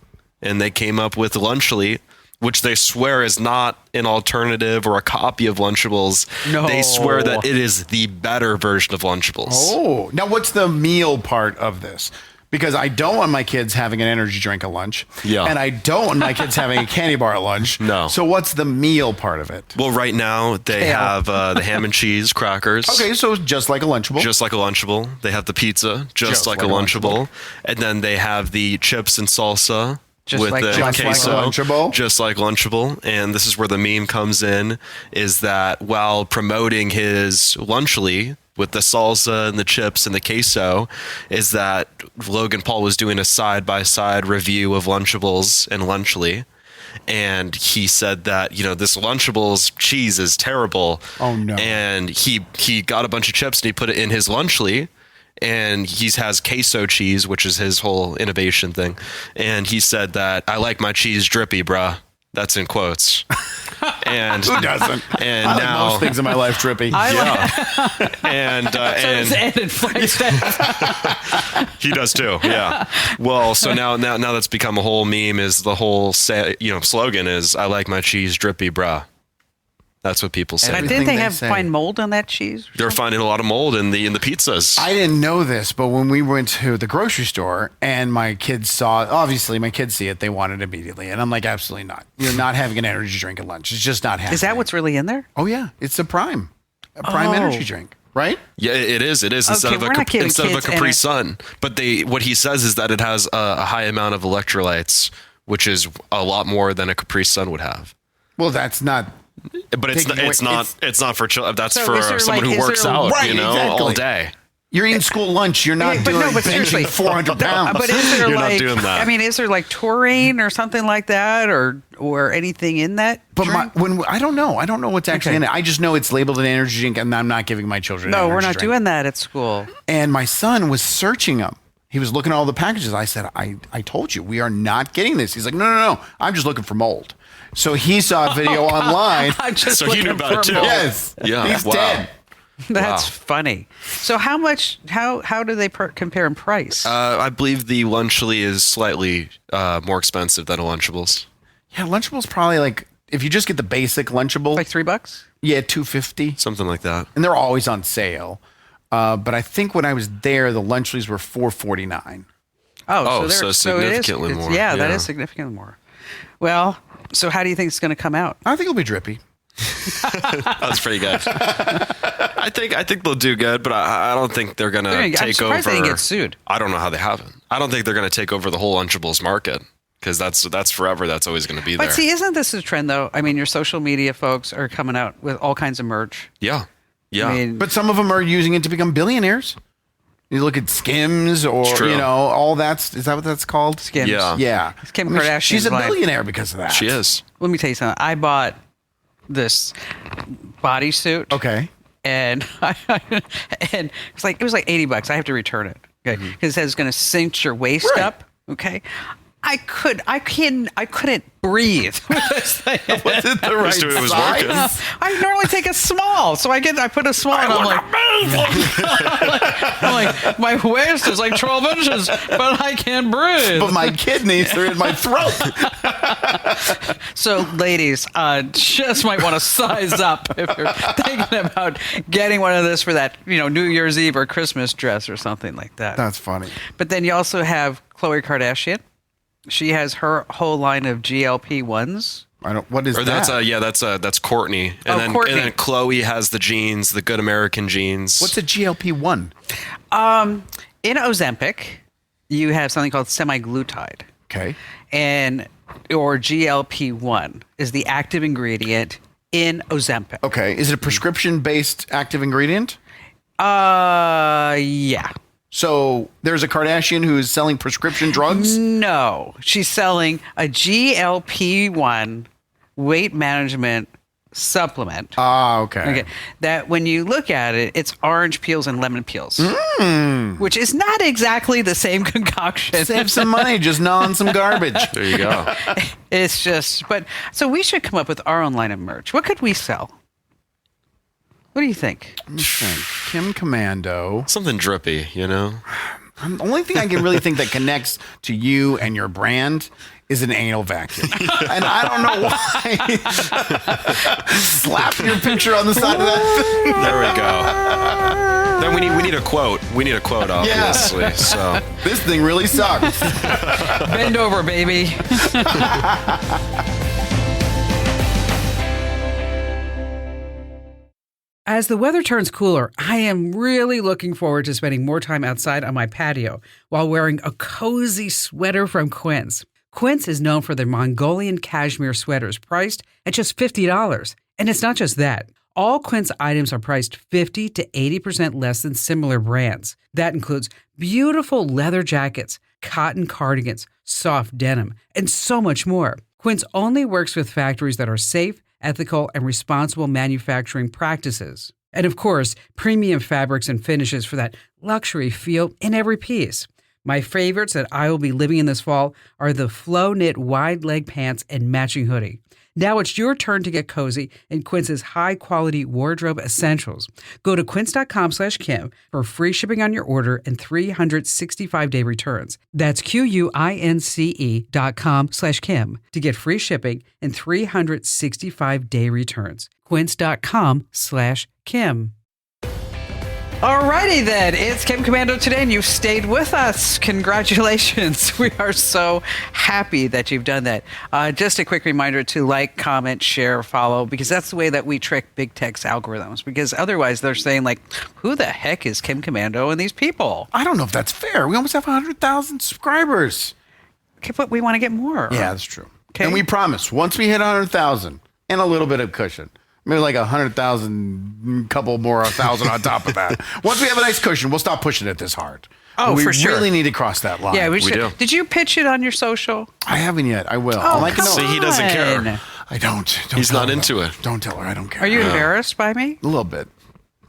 and they came up with Lunchly, which they swear is not an alternative or a copy of Lunchables. No. They swear that it is the better version of Lunchables. Oh, now what's the meal part of this? Because I don't want my kids having an energy drink at lunch. Yeah. And I don't want my kids having a candy bar at lunch. No. So what's the meal part of it? Well, right now they have the ham and cheese crackers. Okay, so just like a Lunchable. Just like a Lunchable. They have the pizza, just like a Lunchable. And then they have the chips and salsa. Just with like the Just like queso, Lunchable? just like Lunchable. And this is where the meme comes in, is that while promoting his Lunchly with the salsa and the chips and the queso, is that Logan Paul was doing a side-by-side review of Lunchables and Lunchly. And he said that, this Lunchables cheese is terrible. Oh, no. And he got a bunch of chips and he put it in his Lunchly. And he has queso cheese, which is his whole innovation thing. And he said that, I like my cheese drippy, bruh. That's in quotes. And Who doesn't? And I now like most things in my life drippy. and he does too. Yeah. Well, so now that's become a whole meme. Is the whole slogan is I like my cheese drippy, bruh. That's what people say. And didn't they find mold on that cheese? They're finding a lot of mold in the pizzas. I didn't know this, but when we went to the grocery store and my kids saw it, obviously my kids see it, they want it immediately. And I'm like, absolutely not. You're not having an energy drink at lunch. It's just not happening. Is that what's really in there? Oh, yeah. It's a Prime energy drink, right? Yeah, it is. It is instead Okay, of we're not giving instead of a kids Capri any- Sun. But what he says is that it has a high amount of electrolytes, which is a lot more than a Capri Sun would have. Well, that's not. But it's not for children. That's So for is there someone like- who is works there- out, Right, all exactly. day. You're eating school lunch. You're not but doing no, but seriously, benching 400 pounds. But is there You're not like, doing that. I mean, is there like taurine or something like that, or anything in that? But drink? I don't know. I don't know what's actually Okay. in it. I just know it's labeled an energy drink, and I'm not giving my children. No, an we're energy not drink. doing that at school. And my son was searching them. He was looking at all the packages. I said, I told you, we are not getting this. He's like, no. I'm just looking for mold. So he saw a video online. I'm just So he knew looking about it for too. mold. Yes. Yeah, He's wow. dead. That's Wow. funny. So how much? How do they compare in price? I believe the Lunchly is slightly more expensive than a Lunchables. Yeah, Lunchables probably like, if you just get the basic Lunchable, like $3? yeah, $2.50. Something like that. And they're always on sale. But I think when I was there, the Lunchleys were $4.49. Oh, they're- so it is- significantly it's- more. Yeah, that Yeah. is significantly more. Well, so how do you think it's going to come out? I think it'll be drippy. That's pretty good. I think they'll do good, but I don't think they're gonna I'm take surprised over. they didn't get sued. I don't know how they haven't. I don't think they're gonna take over the whole Lunchables market because that's forever. That's always going to be there. But see, isn't this a trend though? I mean, your social media folks are coming out with all kinds of merch. Yeah. I mean, But some of them are using it to become billionaires. You look at Skims or, True. all that's, is that what that's called? Skims. Yeah. Yeah. Kim Kardashian's She's a wife. billionaire because of that. She is. Let me tell you something. I bought this bodysuit. Okay. And and it was like $80. I have to return it. Okay. Because it says it's going to cinch your waist Right. up. Okay. I couldn't breathe with this thing. Was it the right It was size? working. I normally take a small, so I put a small, and I'm like, my waist is like 12 inches, but I can't breathe. But my kidneys are in my throat. So, ladies, just might want to size up if you're thinking about getting one of this for that, New Year's Eve or Christmas dress or something like that. That's funny. But then you also have Khloe Kardashian. She has her whole line of GLP-1s. What is Or that? that's Courtney. And Courtney. then Chloe has the genes, the good American genes. What's a GLP-1? In Ozempic, you have something called semaglutide. Okay. Or GLP-1 is the active ingredient in Ozempic. Okay. Is it a prescription-based active ingredient? Yeah. So there's a Kardashian who's selling prescription drugs? No, she's selling a GLP-1 weight management supplement. Okay. Okay. That when you look at it, it's orange peels and lemon peels, which is not exactly the same concoction. Save some money, just gnaw on some garbage. There you go. It's just, so we should come up with our own line of merch. What could we sell? What do you think? Let me think. Kim Commando. Something drippy, The only thing I can really think that connects to you and your brand is an anal vacuum. And I don't know why. Slap your picture on the side of that thing. There we go. Then we need a quote. We need a quote, obviously. Yeah. So This thing really sucks. Bend over, baby. As the weather turns cooler, I am really looking forward to spending more time outside on my patio while wearing a cozy sweater from Quince. Quince is known for their Mongolian cashmere sweaters priced at just $50. And it's not just that. All Quince items are priced 50 to 80% less than similar brands. That includes beautiful leather jackets, cotton cardigans, soft denim, and so much more. Quince only works with factories that are safe, ethical, and responsible manufacturing practices. And of course, premium fabrics and finishes for that luxury feel in every piece. My favorites that I will be living in this fall are the flow knit wide leg pants and matching hoodie. Now it's your turn to get cozy in Quince's high-quality wardrobe essentials. Go to quince.com/Kim for free shipping on your order and 365-day returns. That's QUINCE.com/Kim to get free shipping and 365-day returns. Quince.com/Kim. Alrighty then, it's Kim Commando today, and you've stayed with us. Congratulations. We are so happy that you've done that. Just a quick reminder to like, comment, share, follow, because that's the way that we trick big tech's algorithms, because otherwise they're saying like, who the heck is Kim Commando and these people? I don't know if that's fair. We almost have 100,000 subscribers. Okay, but we want to get more. Yeah, that's true. Okay. And we promise, once we hit 100,000 and a little bit of cushion, maybe like 100,000, couple more 1,000 on top of that. Once we have a nice cushion, we'll stop pushing it this hard. Oh, for sure. We really need to cross that line. Yeah, we should. do. Did you pitch it on your social? I haven't yet. I will. Oh, I'd like to come know. See, he doesn't care. on. I don't. He's tell not her into that. it. Don't tell her. I don't care. Are you embarrassed by me? A little bit.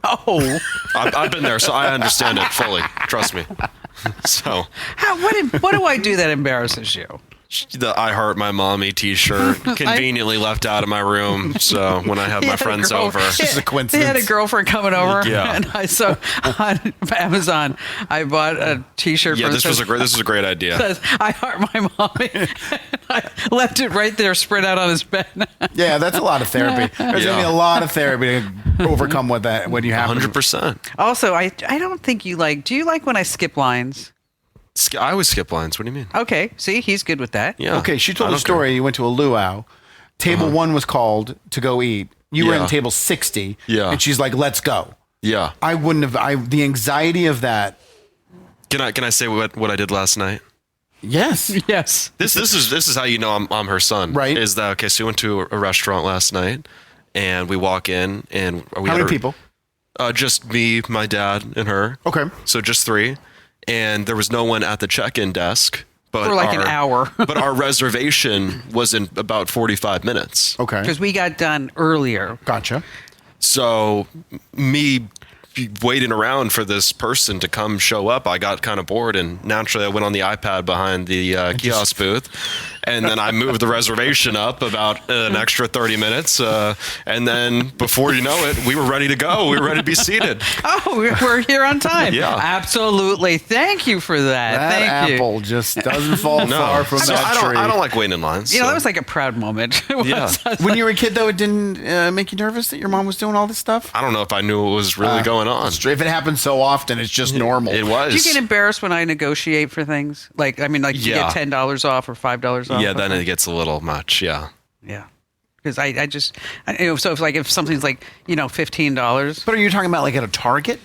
Oh. I've been there, so I understand it fully. Trust me. So What do I do that embarrasses you? the I Heart My Mommy T-shirt conveniently left out of my room. So when I have my friends over, It's just a coincidence. He had a girlfriend coming over, Yeah. and on Amazon, I bought a T-shirt. yeah, for this was a great idea. Says, I heart my mommy. I left it right there, spread out on his bed. Yeah, that's a lot of therapy. There's Yeah. gonna be a lot of therapy to overcome what that when you have 100%. Also, I don't think you like. Do you like when I skip lines? I always skip lines. What do you mean? Okay, see, he's good with that. Yeah. Okay, she told I a don't story. You went to a luau. Table 1 was called to go eat. You were Yeah. in table 60. Yeah. And she's like, "Let's go." Yeah. I wouldn't have. The anxiety of that. Can I say what I did last night? Yes. Yes. This is how you know I'm her son. Right. Is that okay? So we went to a restaurant last night, and we walk in, and we How had many people? Just me, my dad, and her. Okay. So just 3, and there was no one at the check-in desk. But For like an hour. But our reservation was in about 45 minutes. Okay. Because we got done earlier. Gotcha. So me waiting around for this person to come show up, I got kind of bored, and naturally I went on the iPad behind the kiosk booth, and then I moved the reservation up about an extra 30 minutes, and then before you know it, we were ready to go. We were ready to be seated. Oh, we're here on time. Yeah. Absolutely. Thank you for that. That Thank apple you. just doesn't fall No, far from so that tree. I don't like waiting in lines. You know, so- that was like a proud moment. Yeah. When you were a kid, though, it didn't make you nervous that your mom was doing all this stuff? I don't know if I knew what was really going on. If it happens so often, it's just normal. It was. Do you get embarrassed when I negotiate for things? Like, I mean, like you Yeah. get $10 off or $5 off? Yeah, then it gets a little much. Yeah. Yeah. Because I just, so if something's like, $15 But are you talking about like at a Target?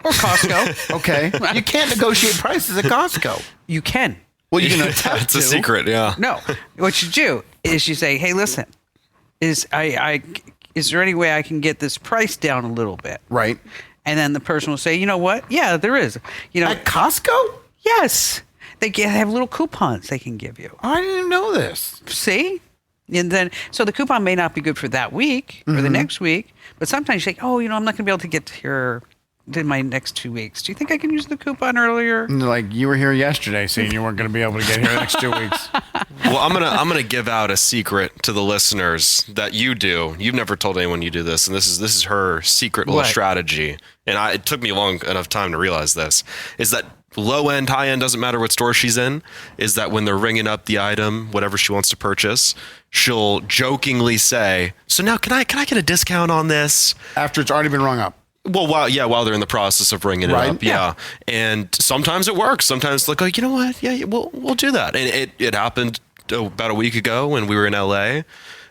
or Costco, Okay. You can't negotiate prices at Costco. you can. Well, you can attempt It's a to. secret. Yeah. No, what you do is you say, hey, listen, is there any way I can get this price down a little bit? Right. And then the person will say, you know what? Yeah, there is. At Costco? Yes. They have little coupons they can give you. I didn't know this. See? And then, so the coupon may not be good for that week or the next week, but sometimes you say, oh, I'm not going to be able to get here in my next 2 weeks. Do you think I can use the coupon earlier? And they're like, you were here yesterday saying you weren't going to be able to get here the next 2 weeks. Well, I'm gonna give out a secret to the listeners that you do. You've never told anyone you do this, and this is her secret little What? strategy. And it took me long enough time to realize this. Is that low end, high end, doesn't matter what store she's in. Is that when they're ringing up the item, whatever she wants to purchase, she'll jokingly say, "So now can I get a discount on this?" After it's already been rung up. Well, while they're in the process of ringing it Right. up, yeah. And sometimes it works. Sometimes like, oh, you know what? Yeah, we'll do that. And it happened about a week ago when we were in LA.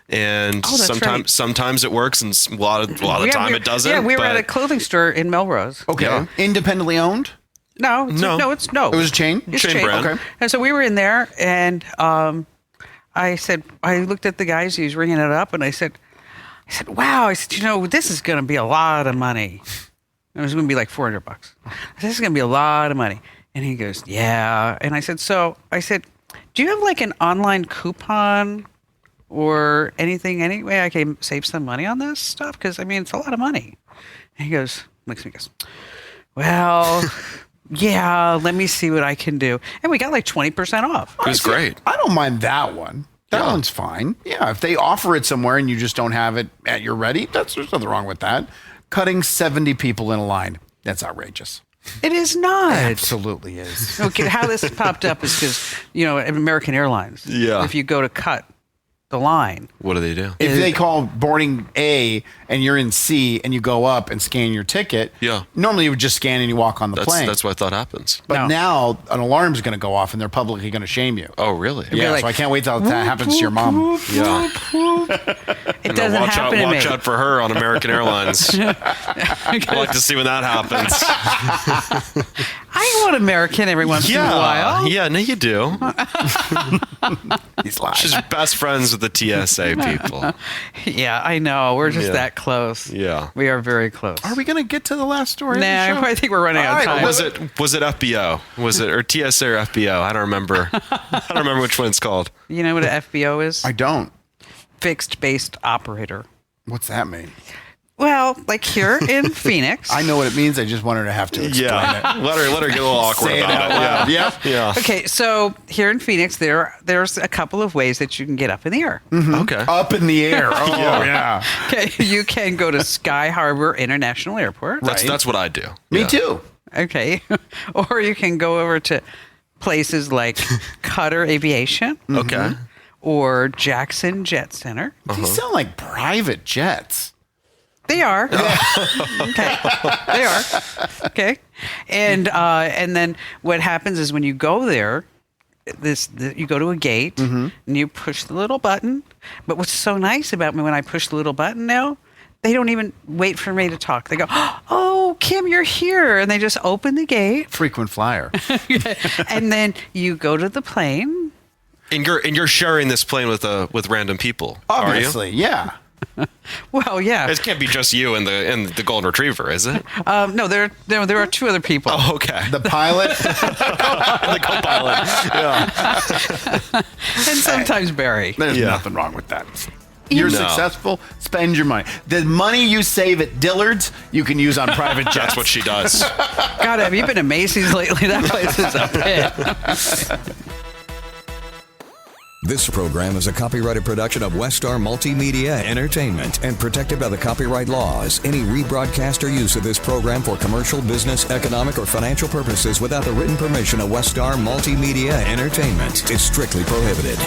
And Oh, that's right. sometimes it works, and a lot of the time it doesn't. Yeah, we were but- at a clothing store in Melrose. Okay. Yeah. Independently owned? No. It was a chain? It's Chain brand. Okay. And so we were in there, and I looked at the guys who was ringing it up, and I said, wow. I said, this is going to be a lot of money. It was going to be like $400. I said, this is going to be a lot of money. And he goes, yeah. And I said, do you have like an online coupon or anything, any way I can save some money on this stuff? Because, it's a lot of money. And he goes, looks at me and goes, well, yeah, let me see what I can do. And we got like 20% off. It was great. I don't mind that one. That Yeah. one's fine. Yeah, if they offer it somewhere and you just don't have it at your ready, there's nothing wrong with that. Cutting 70 people in a line, that's outrageous. It is not. Absolutely is. Okay, how this popped up is because, American Airlines. Yeah. If you go to cut the line, What do they do? If they call boarding A and you're in C and you go up and scan your ticket, Yeah. normally you would just scan and you walk on the plane. That's what I thought happens. But No. now an alarm's going to go off and they're publicly going to shame you. Oh, really? Yeah, like, so I can't wait till that happens to your mom. Yeah. it doesn't watch happen to watch me. out for her on American Airlines. I'd like to see when that happens. I want American every once in a while. Yeah, no, you do. He's lying. She's best friends with the TSA people. Yeah, I know. We're just Yeah. that close. Yeah. We are very close. Are we going to get to the last story? Nah, of the show? I think we're running out of All right, time. Was it FBO? Was it or TSA or FBO? I don't remember. I don't remember which one it's called. You know what an FBO is? I don't. Fixed based operator. What's that mean? Well, like here in Phoenix. I know what it means. I just wanted to have to explain it. Let her get a little awkward Say it about out it. loud. Yeah. Yep. Yeah. Okay, so here in Phoenix, there's a couple of ways that you can get up in the air. Okay. Up in the air. Oh, yeah. Okay, you can go to Sky Harbor International Airport. That's what I do. Me Yeah. too. Okay, or you can go over to places like Qatar Aviation Okay. or Jackson Jet Center. These sound like private jets. They are. Okay. They are. Okay. And then what happens is when you go there, you go to a gate and you push the little button. But what's so nice about me when I push the little button now, They don't even wait for me to talk. They go, "Oh, Kim, you're here," and they just open the gate. Frequent flyer. And then you go to the plane. And you're sharing this plane with random people, Obviously, yeah. Well, yeah. It can't be just you and the golden retriever, is it? No, there are two other people. Oh, okay. The pilot. The co-pilot. Yeah. And sometimes Barry. There's Yeah. nothing wrong with that. You're No. successful, spend your money. The money you save at Dillard's, you can use on private jets. That's what she does. God, have you been to Macy's lately? That place is a pit. This program is a copyrighted production of Westar Multimedia Entertainment and protected by the copyright laws. Any rebroadcast or use of this program for commercial, business, economic, or financial purposes without the written permission of Westar Multimedia Entertainment is strictly prohibited.